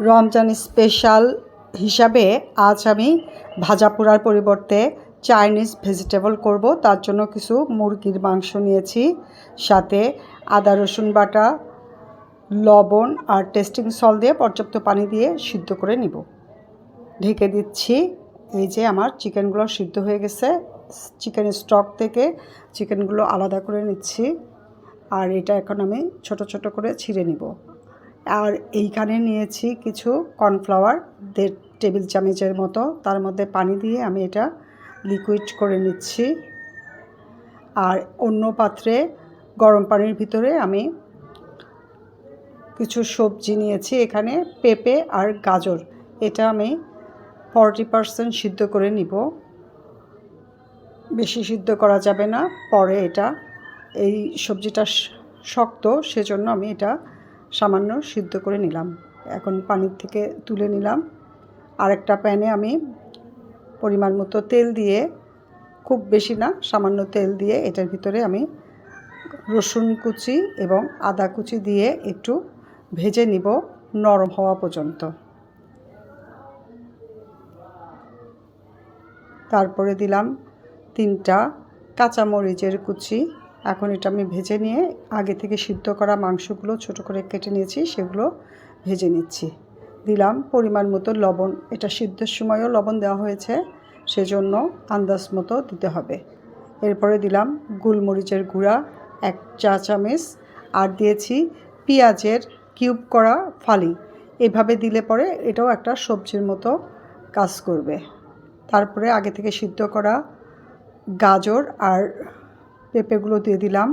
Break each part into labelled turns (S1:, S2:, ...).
S1: Ramzan special হিসাবে আজ আমি ভাজা পোড়ার পরিবর্তে চাইনিজ ভেজিটেবল করব। তার জন্য কিছু মুরগির মাংস নিয়েছি, সাথে আদা রসুন বাটা, লবণ আর টেস্টিং সল্ট দিয়ে পর্যাপ্ত পানি দিয়ে সিদ্ধ করে নিব। ঢেকে দিচ্ছি। এই যে আমার চিকেনগুলো সিদ্ধ হয়ে গেছে। চিকেন স্টক থেকে চিকেনগুলো আলাদা করে নিচ্ছি, আর এটা এখন আমি ছোট ছোট করে ছিঁড়ে নিব। আর এইখানে নিয়েছি কিছু কর্নফ্লাওয়ার 1.5 টেবিল চামচের মতো, তার মধ্যে পানি দিয়ে আমি এটা লিকুইড করে নিচ্ছি। আর অন্য পাত্রে গরম পানির ভিতরে আমি কিছু সবজি নিয়েছি, এখানে পেঁপে আর গাজর, এটা আমি 40% সিদ্ধ করে নিব। বেশি সিদ্ধ করা যাবে না, পরে এটা এই সবজিটা শক্ত, সেজন্য আমি এটা সামান্য সিদ্ধ করে নিলাম। এখন পানির থেকে তুলে নিলাম। আরেকটা প্যানে আমি পরিমাণ মতো তেল দিয়ে, খুব বেশি না, সামান্য তেল দিয়ে এটার ভিতরে আমি রসুন কুচি এবং আদা কুচি দিয়ে একটু ভেজে নিব নরম হওয়া পর্যন্ত। তারপরে দিলাম 3টা কাঁচামরিচের কুচি। এখন এটা আমি ভেজে নিয়ে আগে থেকে সিদ্ধ করা মাংসগুলো ছোট করে কেটে নিয়েছি, সেগুলো ভেজে নিচ্ছি। দিলাম পরিমাণ মতো লবণ, এটা সিদ্ধের সময়ও লবণ দেওয়া হয়েছে, সেজন্য আন্দাজ মতো দিতে হবে। এরপরে দিলাম গোলমরিচের গুঁড়া 1 চা চামচ, আর দিয়েছি পেঁয়াজের কিউব করা ফালি। এভাবে দিলে পরে এটাও একটা সবজির মতো কাজ করবে। তারপরে আগে থেকে সিদ্ধ করা গাজর আর পেঁপেগুলো দিয়ে দিলাম,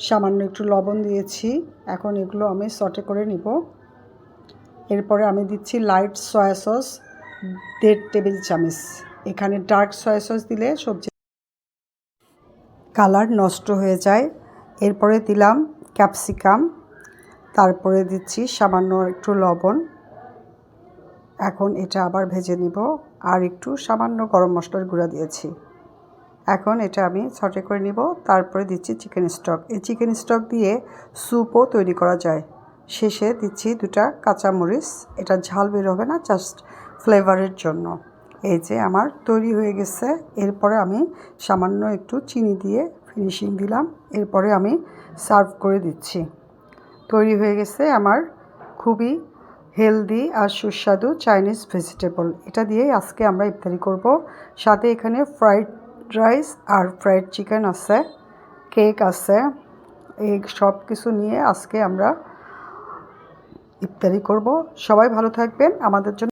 S1: সামান্য একটু লবণ দিয়েছি। এখন এগুলো আমি সটে করে নিব। এরপরে আমি দিচ্ছি লাইট সয়া সস 1.5 টেবিল চামচ। এখানে ডার্ক সয়া সস দিলে সবজি কালার নষ্ট হয়ে যায়। এরপরে দিলাম ক্যাপসিকাম, তারপরে দিচ্ছি সামান্য একটু লবণ। এখন এটা আবার ভেজে নিব, আর একটু সামান্য গরম মশলার গুঁড়া দিয়েছি। এখন এটা আমি সটে করে নিব। তারপরে দিচ্ছি চিকেন স্টক। এই চিকেন স্টক দিয়ে স্যুপও তৈরি করা যায়। শেষে দিচ্ছি 2টা কাঁচামরিচ, এটা ঝাল বের হবে না, জাস্ট ফ্লেভারের জন্য। এই যে আমার তৈরি হয়ে গেছে। এরপরে আমি সামান্য একটু চিনি দিয়ে ফিনিশিং দিলাম। এরপরে আমি সার্ভ করে দিচ্ছি। তৈরি হয়ে গেছে আমার খুবই হেলদি আর সুস্বাদু চাইনিজ ভেজিটেবল। এটা দিয়েই আজকে আমরা ইফতারি করব। সাথে এখানে ফ্রাইড রাইস আর ফ্রাইড চিকেন আছে, কেক আছে, এই সব কিছু নিয়ে আজকে আমরা ইফতারি করব। সবাই ভালো থাকবেন। আমাদের জন্য